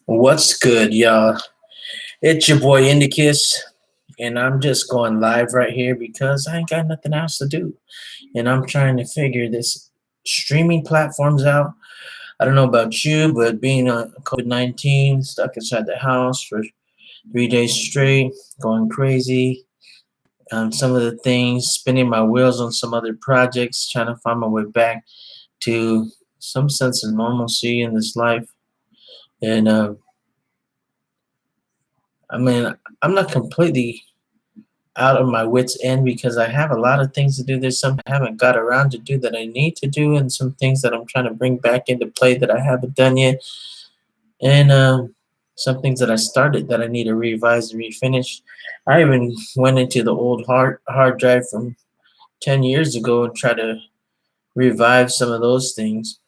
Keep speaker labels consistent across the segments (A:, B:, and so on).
A: What's good, y'all? It's your boy Indicus, and I'm just going live right here because I ain't got nothing else to do. And I'm trying to figure this streaming platforms out. I don't know about you, but being on COVID-19, stuck inside the house for 3 days straight, going crazy on some of the things, spinning my wheels on some other projects, trying to find my way back to some sense of normalcy in this life. And I mean, I'm not completely out of my wits end because I have a lot of things to do. There's some I haven't got around to do that I need to do, and some things that I'm trying to bring back into play that I haven't done yet, and some things that I started that I need to revise and refinish. I even went into the old hard drive from 10 years ago and tried to revive some of those things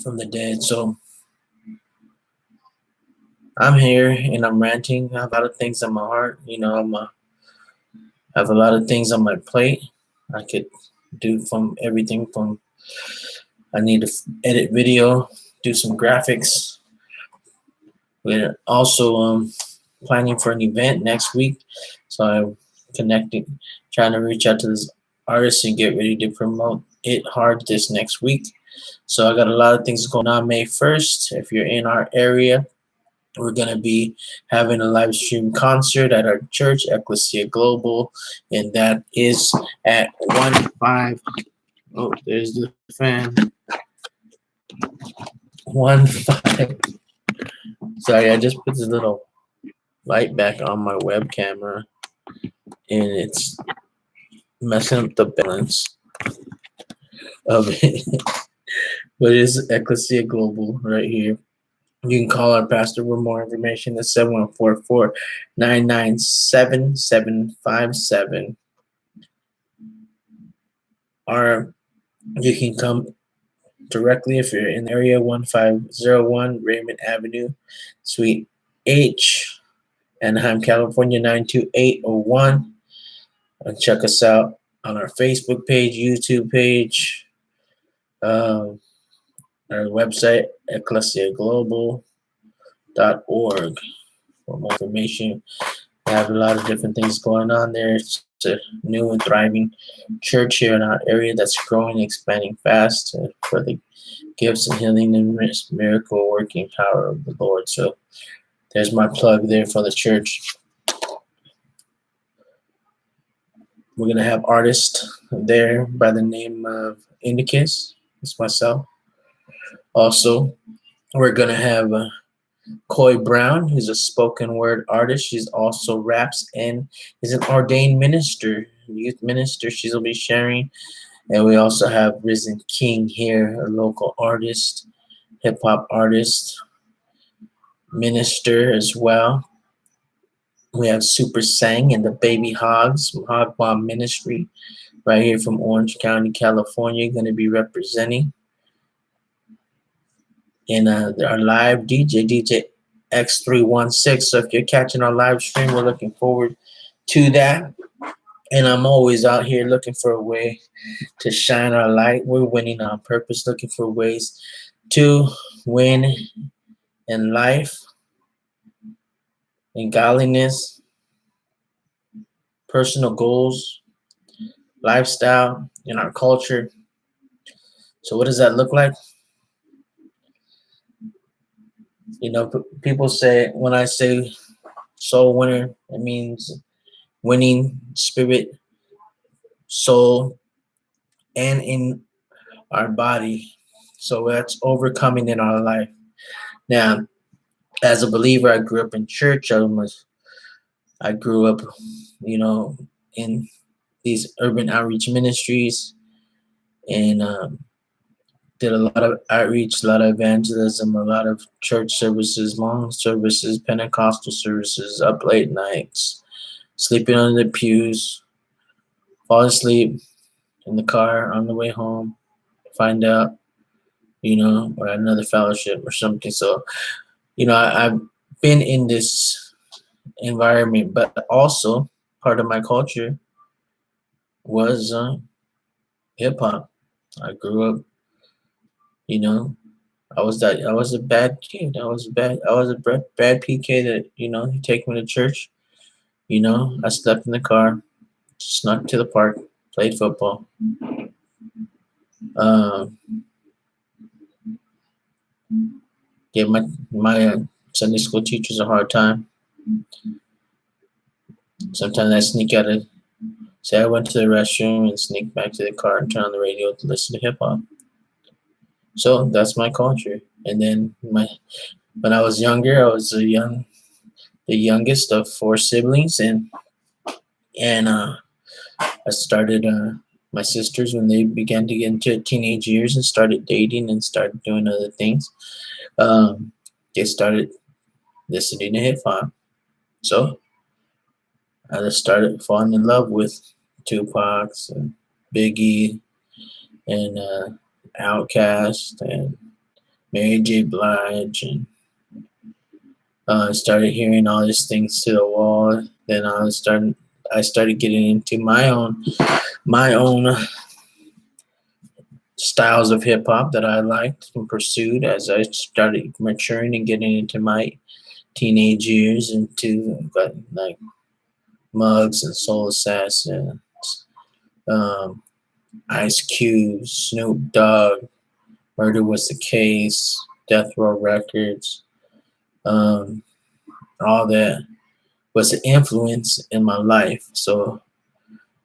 A: from the dead. So I'm here and I'm ranting. I have a lot of things on my heart. I have a lot of things on my plate. I could do from everything from I need to edit video, do some graphics. We're also planning for an event next week, so I'm connecting, trying to reach out to this artist and get ready to promote it hard this next week. So I got a lot of things going on. May 1st, if you're in our area, we're gonna be having a live stream concert at our church, Ecclesia Global, and that is at 1 5. Oh, there's the fan. 1 5. Sorry, I just put this little light back on my web camera and it's messing up the balance of it. But it's Ecclesia Global right here. You can call our pastor for more information at 714-499-7757. Or you can come directly if you're in the area, 1501 Raymond Avenue, Suite H, Anaheim, California 92801. And check us out on our Facebook page, YouTube page, our website, ecclesiaglobal.org for more information. We have a lot of different things going on there. It's a new and thriving church here in our area that's growing, expanding fast for the gifts and healing and miracle working power of the Lord. So there's my plug there for the church. We're going to have artists there by the name of Indicus. It's myself. Also, we're going to have Coy Brown, who's a spoken word artist. She's also raps and is an ordained minister, youth minister. She'll be sharing. And we also have Risen King here, a local artist, hip hop artist, minister as well. We have Super Sang and the Baby Hogs from Hog Bomb Ministry, right here from Orange County, California, going to be representing. And our live DJ X316. So if you're catching our live stream, we're looking forward to that. And I'm always out here looking for a way to shine our light. We're winning on purpose, looking for ways to win in life, in godliness, personal goals, lifestyle, in our culture. So what does that look like? People say, when I say soul winner, it means winning spirit, soul, and in our body. So that's overcoming in our life. Now, as a believer, I grew up in church. I grew up, in these urban outreach ministries, and did a lot of outreach, a lot of evangelism, a lot of church services, long services, Pentecostal services, up late nights, sleeping on the pews, fall asleep in the car on the way home, find out, or another fellowship or something. So, I've been in this environment, but also part of my culture was hip hop. I grew up, I was a bad kid. I was a bad PK that, he take me to church. I slept in the car, snuck to the park, played football. Um, Gave my Sunday school teachers a hard time. Sometimes I sneak out of say I went to the restroom and sneak back to the car and turn on the radio to listen to hip hop. So that's my culture. And then when I was younger, I was the youngest of four siblings, and I started my sisters when they began to get into teenage years and started dating and started doing other things. Um, they started listening to hip hop. So I just started falling in love with Tupac's and Biggie and Outkast and Mary J. Blige, and started hearing all these things to the wall. Then I started getting into my own styles of hip hop that I liked and pursued as I started maturing and getting into my teenage years, into like Muggs and Soul Assassins, um, Ice Cube, Snoop Dogg, Murder Was the Case, Death Row Records. Um, all that was an influence in my life. So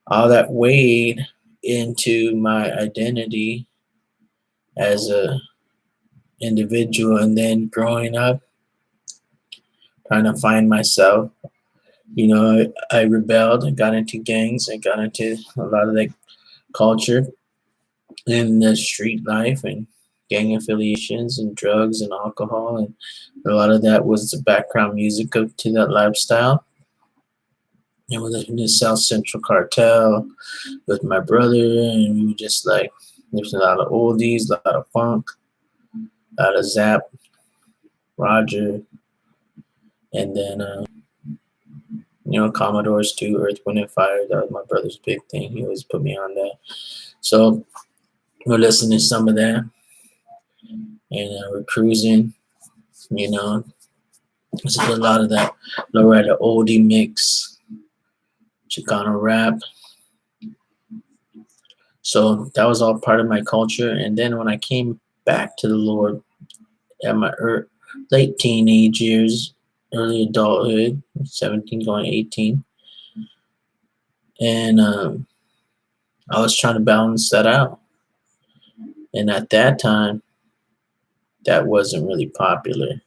A: all that weighed into my identity as a individual, and then growing up, trying to find myself. I rebelled. I got into gangs. I got into a lot of the culture in the street life and gang affiliations and drugs and alcohol, and a lot of that was the background music to that lifestyle. And we listened to South Central Cartel with my brother, and we just like listened to a lot of oldies, a lot of funk, a lot of Zap, Roger, and then Commodores too, Earth, Wind and Fire. That was my brother's big thing. He always put me on that. So we're listening to some of that, and we're cruising. This is a lot of that Loretta oldie mix, Chicano rap. So that was all part of my culture. And then when I came back to the Lord at my late teenage years, early adulthood, 17 going 18, and I was trying to balance that out. And at that time, that wasn't really popular.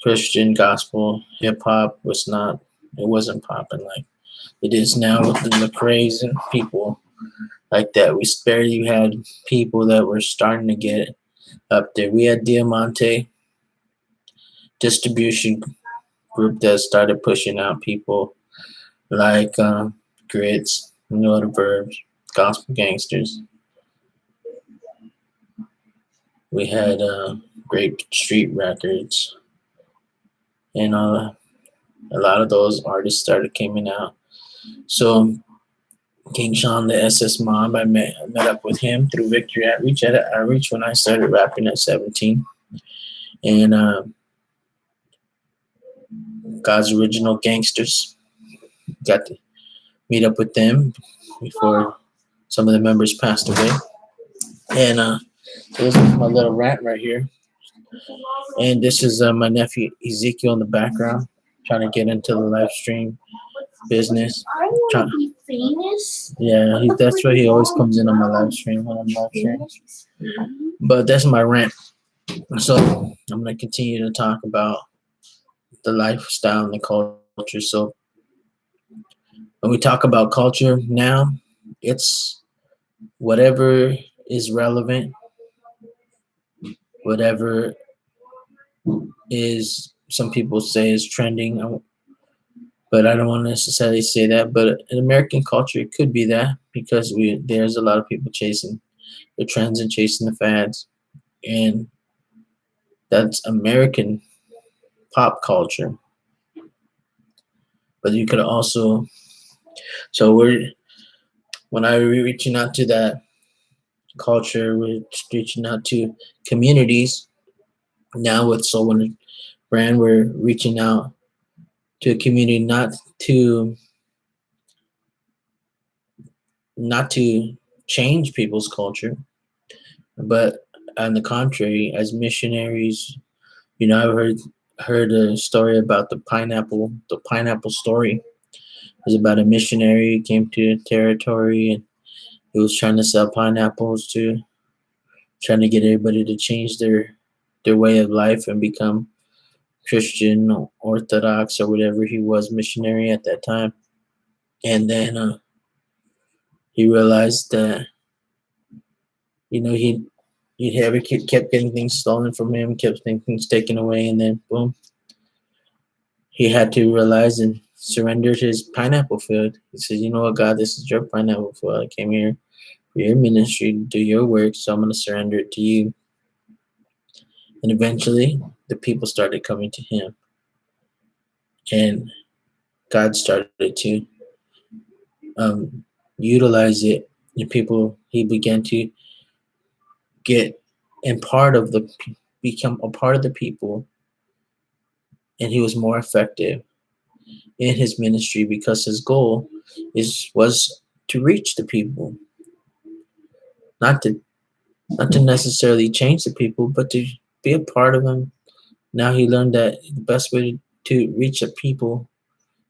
A: Christian gospel hip hop wasn't popping like it is now with the Lecrae's and people like that. We barely had people that were starting to get up there. We had Diamante distribution group that started pushing out people like Grits, the Verbs, Gospel Gangsters. We had Great Street Records, and a lot of those artists started coming out. So King Sean, the SS Mob, I met up with him through Victory Outreach at Outreach when I started rapping at 17. And God's Original Gangsters, got to meet up with them before some of the members passed away. And this is my little rant right here. And this is my nephew Ezekiel in the background, trying to get into the live stream business.
B: I want to be famous.
A: Yeah, that's why he always comes in on my live stream when I'm live streaming. But that's my rant. So I'm going to continue to talk about the lifestyle and the culture. So when we talk about culture now, it's whatever is relevant, whatever is, some people say is trending, but I don't want to necessarily say that. But in American culture, it could be that, because there's a lot of people chasing the trends and chasing the fads, and that's American pop culture. But you could also, so when I were reaching out to that culture, we're reaching out to communities. Now with Soul Winner brand, we're reaching out to a community, to not to change people's culture, but on the contrary, as missionaries. I've heard a story about the pineapple story. It was about a missionary who came to a territory, and he was trying to sell pineapples, to trying to get everybody to change their way of life and become Christian, Orthodox, or whatever he was, missionary at that time. And then he realized that he ever kept getting things stolen from him, kept things taken away, and then boom, he had to realize and surrendered his pineapple field. He said, "You know what, God, this is your pineapple field. I came here for your ministry, to do your work, so I'm going to surrender it to you." And eventually, the people started coming to him, and God started to utilize it. And he began to get and become a part of the people, and he was more effective in his ministry because his goal was to reach the people, not to necessarily change the people, but to be a part of them. Now he learned that the best way to reach the people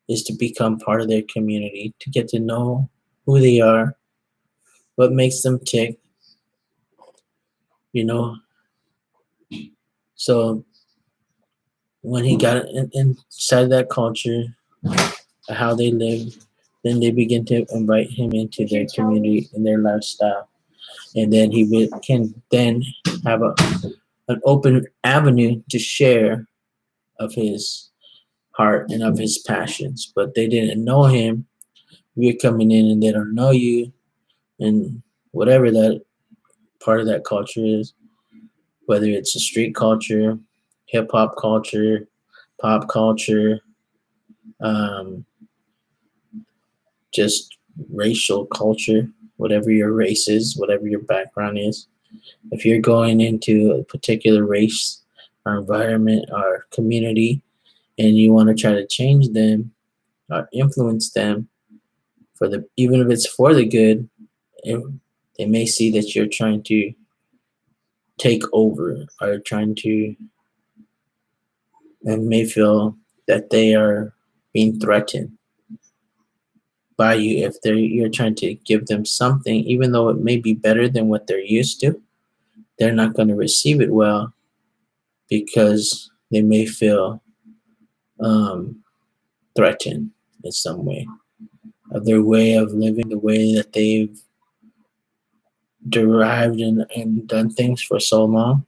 A: is to become part of their community, to get to know who they are, what makes them tick, you know. So when he got inside that culture, how they live, then they begin to invite him into their community and their lifestyle. And then can then have an open avenue to share of his heart and of his passions. But they didn't know him. You're coming in and they don't know you, and whatever that part of that culture is, whether it's a street culture, hip hop culture, pop culture, um, just racial culture, whatever your race is, whatever your background is. If you're going into a particular race or environment or community and you want to try to change them or influence them even if it's for the good, it, they may see that you're trying to take over or trying to, and may feel that they are being threatened by you if you're trying to give them something, even though it may be better than what they're used to. They're not going to receive it well because they may feel um, threatened in some way of their way of living, the way that they've derived and done things for so long.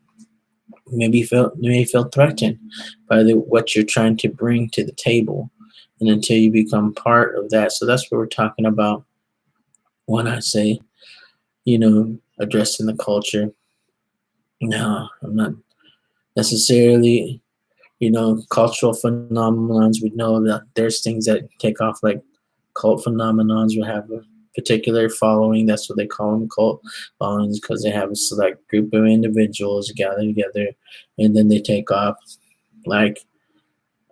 A: You may feel threatened by what you're trying to bring to the table, and until you become part of that. So that's what we're talking about when I say, addressing the culture. No, I'm not necessarily, cultural phenomenons. We know that there's things that take off, like cult phenomenons will have a particular following. That's what they call them, cult followings, because they have a select group of individuals gather together and then they take off. Like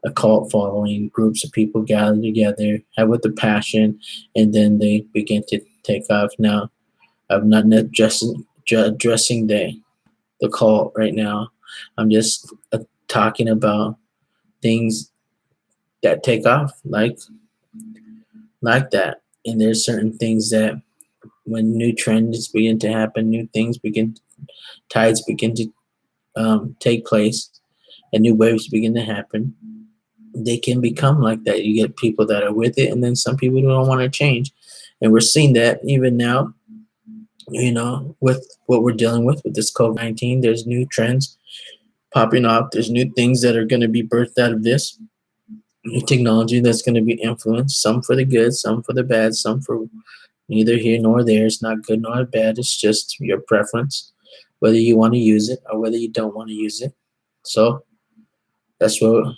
A: a cult following, groups of people gather together, have with a passion, and then they begin to take off. Now, I'm not addressing the cult right now. I'm just talking about things that take off like that. And there's certain things that when new trends begin to happen, tides begin to take place, and new waves begin to happen. They can become like that. You get people that are with it, and then some people who don't want to change. And we're seeing that even now, with what we're dealing with this COVID-19. There's new trends popping up. There's new things that are going to be birthed out of this. New technology that's going to be influenced, some for the good, some for the bad, some for neither here nor there. It's not good nor bad. It's just your preference, whether you want to use it or whether you don't want to use it. So that's what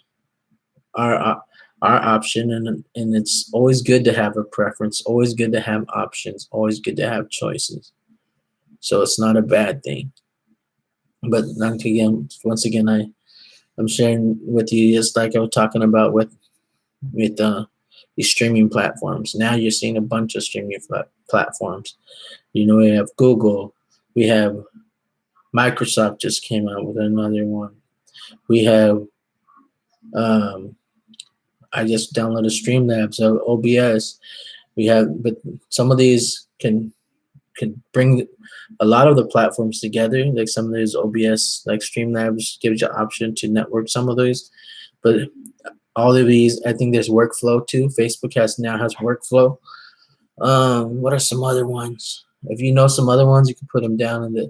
A: our option, and it's always good to have a preference. Always good to have options. Always good to have choices. So it's not a bad thing. But once again, I'm sharing with you just like I was talking about with these streaming platforms. Now you're seeing a bunch of streaming platforms. We have Google, we have Microsoft just came out with another one. We have um, I just downloaded Streamlabs, so OBS. We have, but some of these can bring a lot of the platforms together. Like some of these OBS, like Streamlabs, gives you option to network some of those. But all of these, I think there's workflow too. Facebook now has workflow. What are some other ones? If you know some other ones, you can put them down in the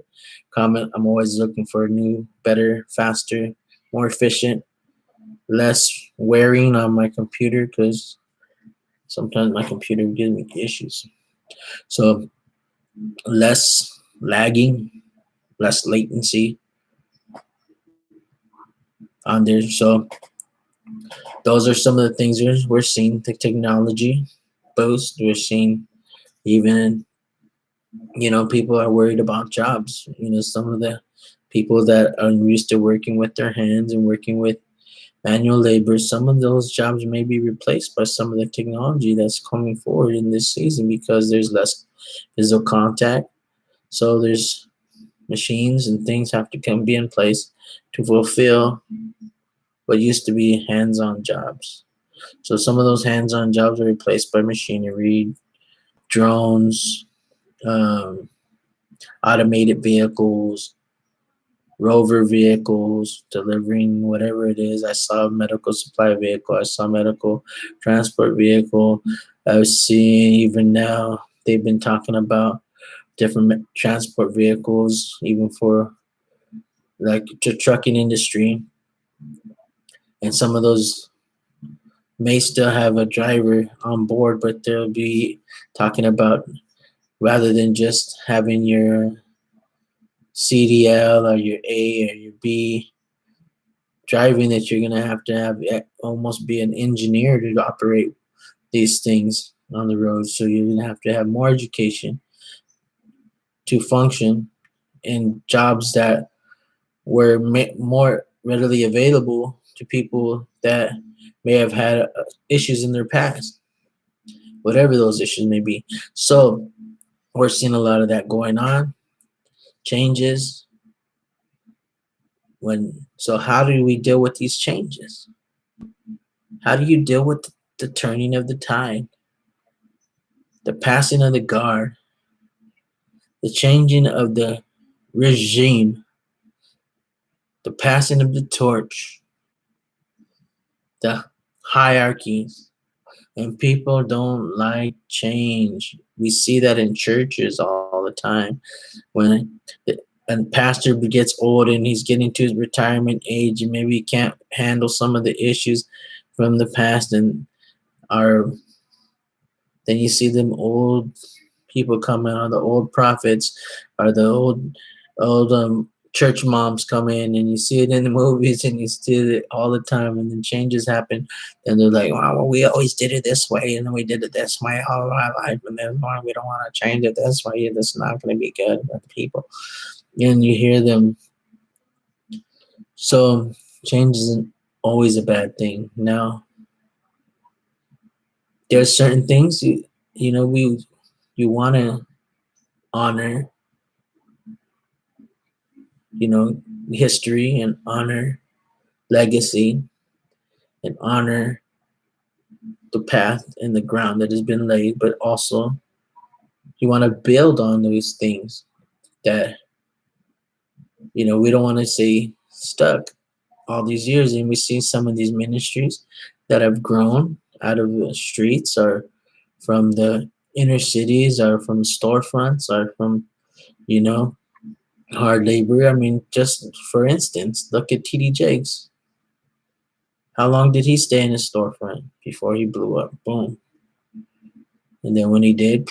A: comment. I'm always looking for new, better, faster, more efficient, less wearing on my computer because sometimes my computer gives me issues. So less lagging, less latency on there. So those are some of the things we're seeing. The technology boost. We're seeing even people are worried about jobs. Some of the people that are used to working with their hands and working with manual labor, some of those jobs may be replaced by some of the technology that's coming forward in this season because there's less physical contact. So there's machines and things have to be in place to fulfill what used to be hands-on jobs. So some of those hands-on jobs are replaced by machinery, drones, um, automated vehicles, rover vehicles, delivering whatever it is. I saw a medical supply vehicle. I saw a medical transport vehicle. I was seeing even now they've been talking about different transport vehicles, even for like the trucking industry. And some of those may still have a driver on board, but they'll be talking about rather than just having your CDL or your A or your B driving, that you're going to have almost be an engineer to operate these things on the road. So you're going to have more education to function in jobs that were more readily available to people that may have had issues in their past, whatever those issues may be. So we're seeing a lot of that going on, changes. So how do we deal with these changes? How do you deal with the turning of the tide, the passing of the guard, the changing of the regime, the passing of the torch, the hierarchies? And people don't like change. We see that in churches all the time. When a pastor gets old and he's getting to his retirement age, and maybe he can't handle some of the issues from the past, and are then you see them old people come out, the old prophets or the old church moms come in, and you see it in the movies and you see it all the time, and then changes happen, and they're like, wow, well, we always did it this way, and then we did it this way all our life, and then we don't want to change it this way. That's not going to be good for the people. And you hear them. So change isn't always a bad thing. Now there's certain things you want to honor, history, and honor legacy, and honor the path and the ground that has been laid, but also you want to build on those things that we don't want to see stuck all these years. And we see some of these ministries that have grown out of the streets, or from the inner cities, or from storefronts, or from you know hard labor. I mean, just for instance, look at TD Jakes. How long did he stay in his storefront before he blew up? Boom. And then when he did,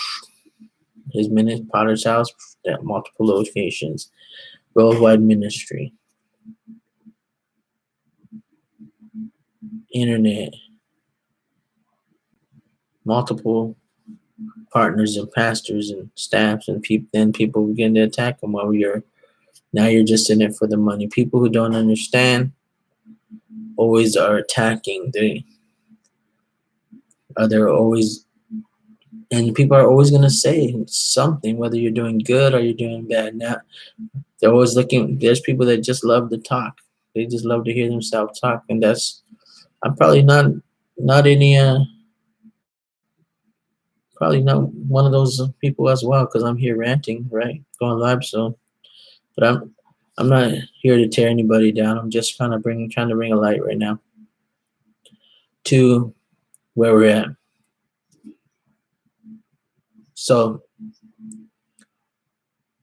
A: his Potter's house at multiple locations, worldwide ministry, internet, multiple partners and pastors and staffs and people. Then people begin to attack them while you're now you're just in it for the money. People who don't understand always are attacking. They're always, and people are always gonna say something, whether you're doing good or you're doing bad. Now they're always looking. There's people that just love to talk. They just love to hear themselves talk, and that's I'm probably not any probably not one of those people as well because I'm here ranting, right, going live. So, but I'm not here to tear anybody down. I'm just kind of trying to bring a light right now to where we're at. So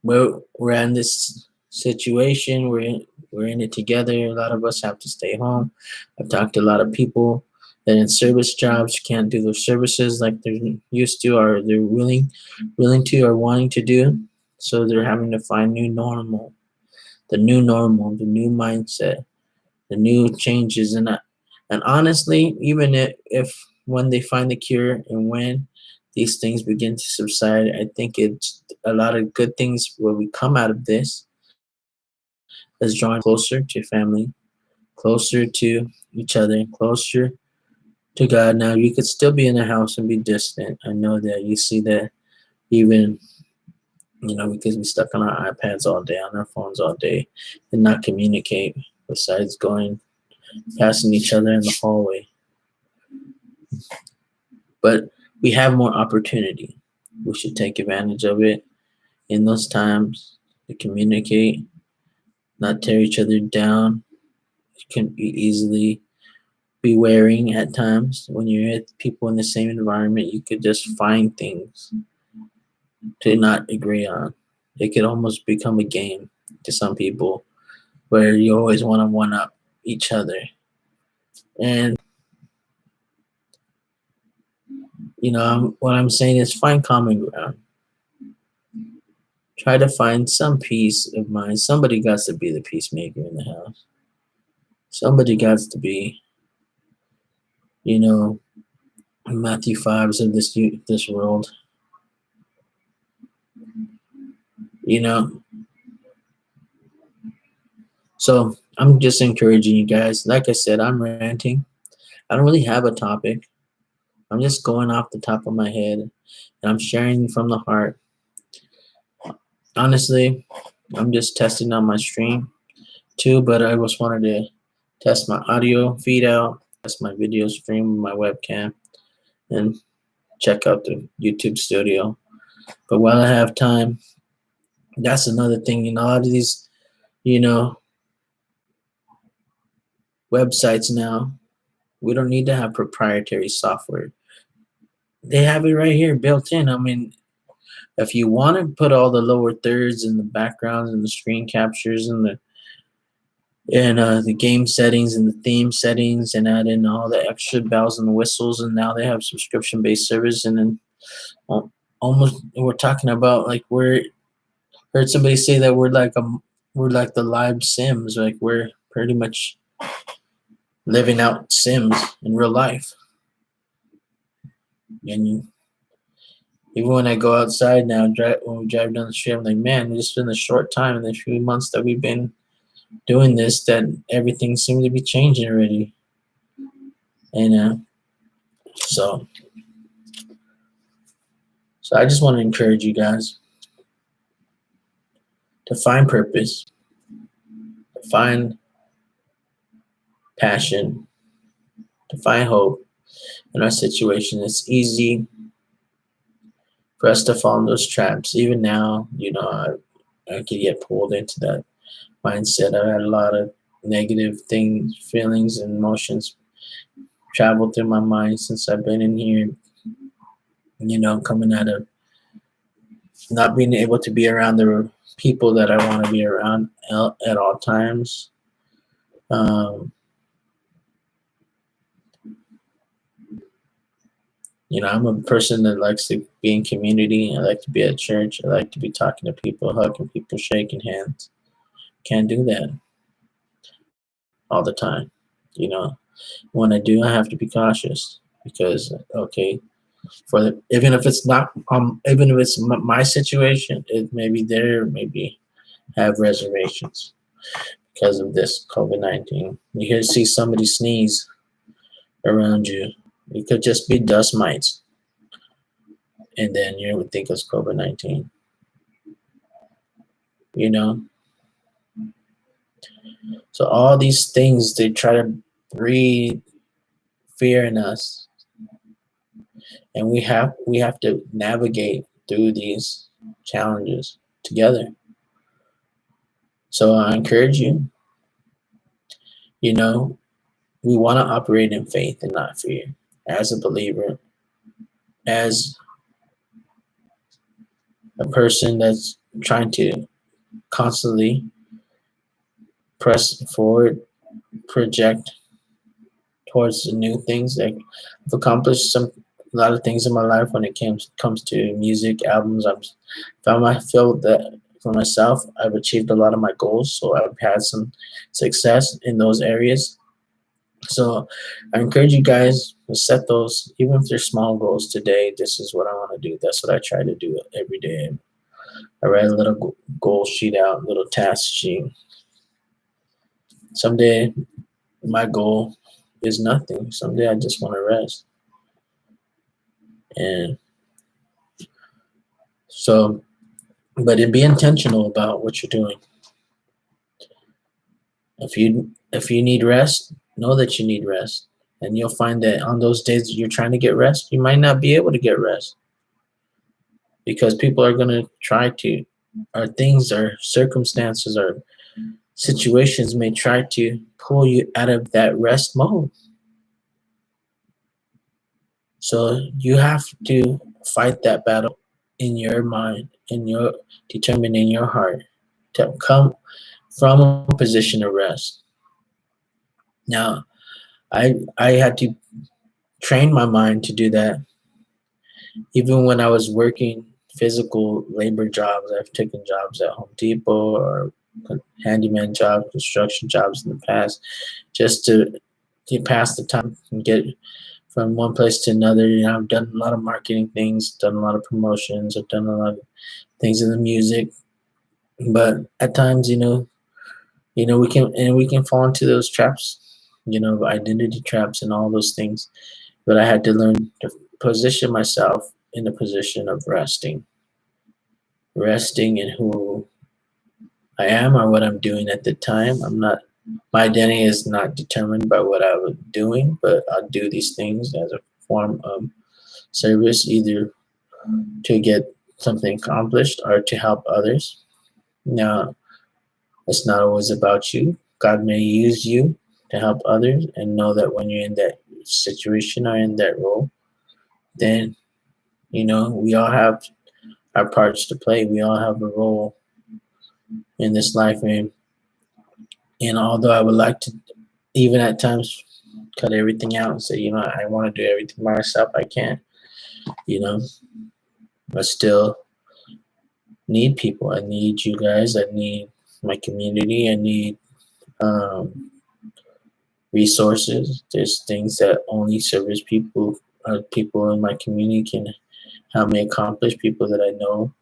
A: we're in this situation. We're in it together. A lot of us have to stay home. I've talked to a lot of people that in service jobs can't do their services like they're used to, or they're willing to, or wanting to do. So they're having to find normal, the new mindset, the new changes, and honestly, even if when they find the cure and when these things begin to subside, I think it's a lot of good things will come out of this as drawing closer to family, closer to each other, closer to God. Now you could still be in the house and be distant. I know that you see that even because we stuck on our iPads all day, on our phones all day, and not communicate besides going passing each other in the hallway. But we have more opportunity. We should take advantage of it in those times to communicate, not tear each other down. It can be easily be wearing at times when you're with people in the same environment. You could just find things to not agree on. It could almost become a game to some people where you always want to one up each other. And what I'm saying is find common ground. Try to find some peace of mind. Somebody got to be the peacemaker in the house. Somebody got to be, you know, Matthew 5s of this world. You know, so I'm just encouraging you guys. Like I said, I'm ranting. I don't really have a topic. I'm just going off the top of my head, and I'm sharing from the heart. Honestly, I'm just testing out my stream too, but I just wanted to test my audio feed out, test my video stream with my webcam, and check out the YouTube studio. But while I have time, that's another thing. A lot of these, you know, websites now, we don't need to have proprietary software. They have it right here built in. I mean, if you want to put all the lower thirds and the backgrounds and the screen captures and the game settings and the theme settings and add in all the extra bells and whistles, and now they have subscription based service, and then almost we're talking about like we're heard somebody say that we're like the live Sims, like we're pretty much living out Sims in real life. And even when I go outside now, when we drive down the street, I'm like, man, just in the short time, in the few months that we've been doing this, that everything seems to be changing already. And so, so I just want to encourage you guys to find purpose, to find passion, to find hope in our situation. It's easy for us to fall in those traps. Even now, I could get pulled into that mindset. I've had a lot of negative things, feelings, and emotions travel through my mind since I've been in here. Coming out of not being able to be around the people that I want to be around at all times. Um, I'm a person that likes to be in community. I like to be at church. I like to be talking to people, hugging people, shaking hands. Can't do that all the time. You know, when I do, I have to be cautious because, okay, even if it's not even if it's my situation, it maybe there maybe have reservations because of this COVID-19. You hear see somebody sneeze around you, it could just be dust mites, and then you would think it's COVID-19. You know, so all these things they try to breed fear in us, and we have to navigate through these challenges together. So I encourage you, you know, we want to operate in faith and not fear. As a believer, as a person that's trying to constantly press forward, project towards the new things. Like I've accomplished a lot of things in my life when it comes to music albums. I feel that for myself, I've achieved a lot of my goals, so I've had some success in those areas. So I encourage you guys to set those, even if they're small goals today. This is what I want to do. That's what I try to do every day. I write a little goal sheet out, little task sheet. Someday my goal is nothing. Someday I just want to rest. And so, but be intentional about what you're doing. If you need rest, know that you need rest. And you'll find that on those days that you're trying to get rest, you might not be able to get rest because people are going to try to, or things or circumstances or situations may try to pull you out of that rest mode. So you have to fight that battle in your mind, in your determined in your heart to come from a position of rest. Now, I had to train my mind to do that. Even when I was working physical labor jobs, I've taken jobs at Home Depot or handyman jobs, construction jobs in the past, just to pass the time and get from one place to another. I've done a lot of marketing things, done a lot of promotions, I've done a lot of things in the music. But at times, we can fall into those traps, identity traps and all those things. But I had to learn to position myself in a position of resting in who I am or what I'm doing at the time. My identity is not determined by what I was doing, but I do these things as a form of service, either to get something accomplished or to help others. Now, it's not always about you. God may use you to help others, and know that when you're in that situation or in that role, then we all have our parts to play. We all have a role in this life, and although I would like to, even at times, cut everything out and say, I want to do everything by myself, I can't. You know, I still need people. I need you guys. I need my community. I need um, resources. There's things that only service people in my community can help me accomplish. People that I know,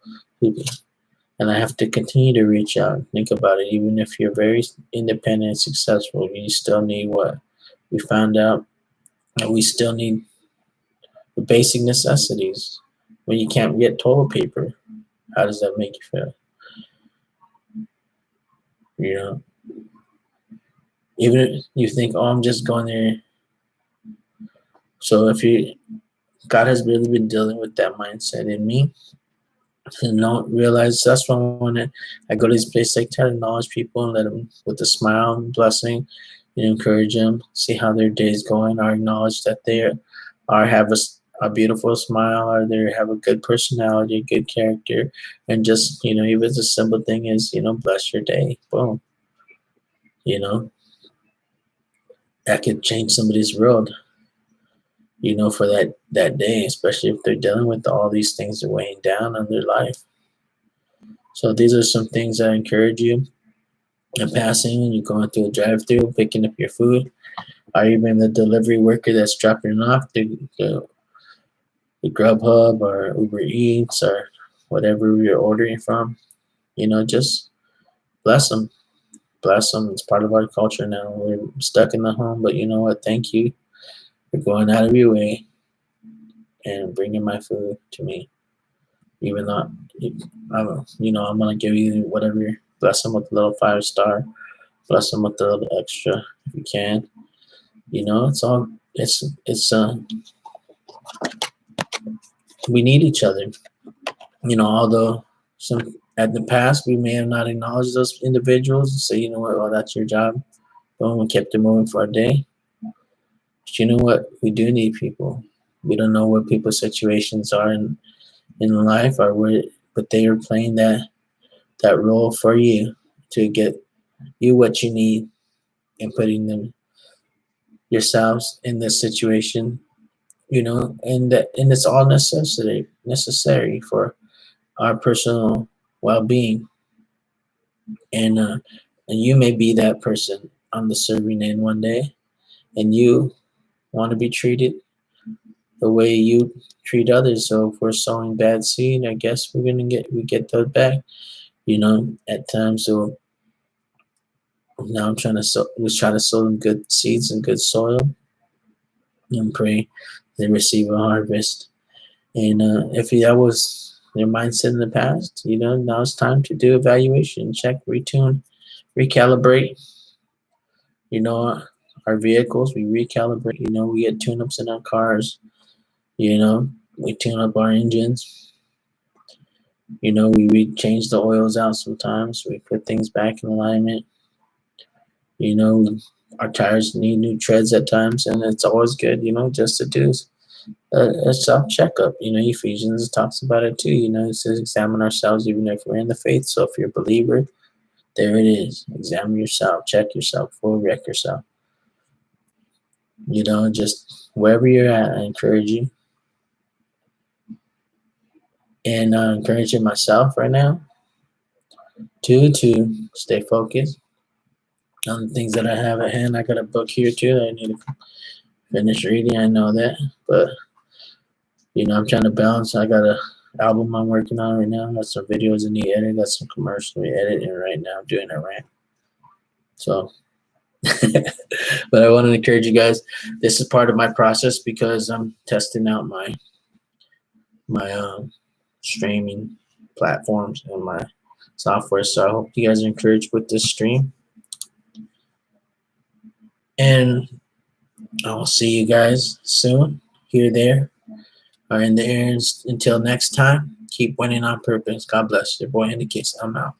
A: and I have to continue to reach out. Think about it. Even if you're very independent and successful, you still need what we found out. And we still need the basic necessities. When you can't get toilet paper, how does that make you feel? You know, even if you think, oh, I'm just going there. So God has really been dealing with that mindset in me, and don't realize that's why I go to these places, I try to acknowledge people and let them with a smile and blessing, encourage them, see how their day's going, or acknowledge that they have a beautiful smile, or they have a good personality, a good character, and just even the simple thing is bless your day, boom, you know that could change somebody's world, for that day, especially if they're dealing with all these things that are weighing down on their life. So these are some things I encourage you. In passing, and you're going through a drive-through, picking up your food, or even the delivery worker that's dropping it off, Grubhub or Uber Eats or whatever you're ordering from. Just bless them. Bless them. It's part of our culture now. We're stuck in the home, but you know what? Thank you for going out of your way and bringing my food to me. Even though I'm gonna give you whatever. Bless them with a little 5 star. Bless them with a little extra if you can. It's all. It's. We need each other. Although some at the past we may have not acknowledged those individuals and say, you know what, well, that's your job. Boom, we kept it moving for a day. But you know what? We do need people. We don't know what people's situations are in life or where, but they are playing that role for you to get you what you need and putting them yourselves in this situation, and it's all necessary for our personal well-being. And you may be that person on the serving end one day, and you want to be treated the way you treat others. So if we're sowing bad seed, I guess we get those back. At times. So now I'm trying to sow them good seeds and good soil, and pray they receive a harvest. And if that was their mindset in the past, now it's time to do evaluation, check, retune, recalibrate. Our vehicles, we recalibrate. We get tune-ups in our cars. We tune up our engines. We change the oils out sometimes. We put things back in alignment. Our tires need new treads at times, and it's always good, just to do a self checkup. Ephesians talks about it too. It says examine ourselves even if we're in the faith. So if you're a believer, there it is. Examine yourself, check yourself, full wreck yourself. Just wherever you're at, I encourage you. And encouraging myself right now to stay focused on the things that I have at hand. I got a book here too that I need to finish reading. I know that, but I'm trying to balance. I got a album I'm working on right now. Got some videos in the edit. Got some commercials we editing right now. I'm doing a rant. So, but I want to encourage you guys. This is part of my process because I'm testing out my streaming platforms and my software. So I hope you guys are encouraged with this stream. And I will see you guys soon, here, there, or in the air. Until next time, keep winning on purpose. God bless. Your boy Indicates. I'm out.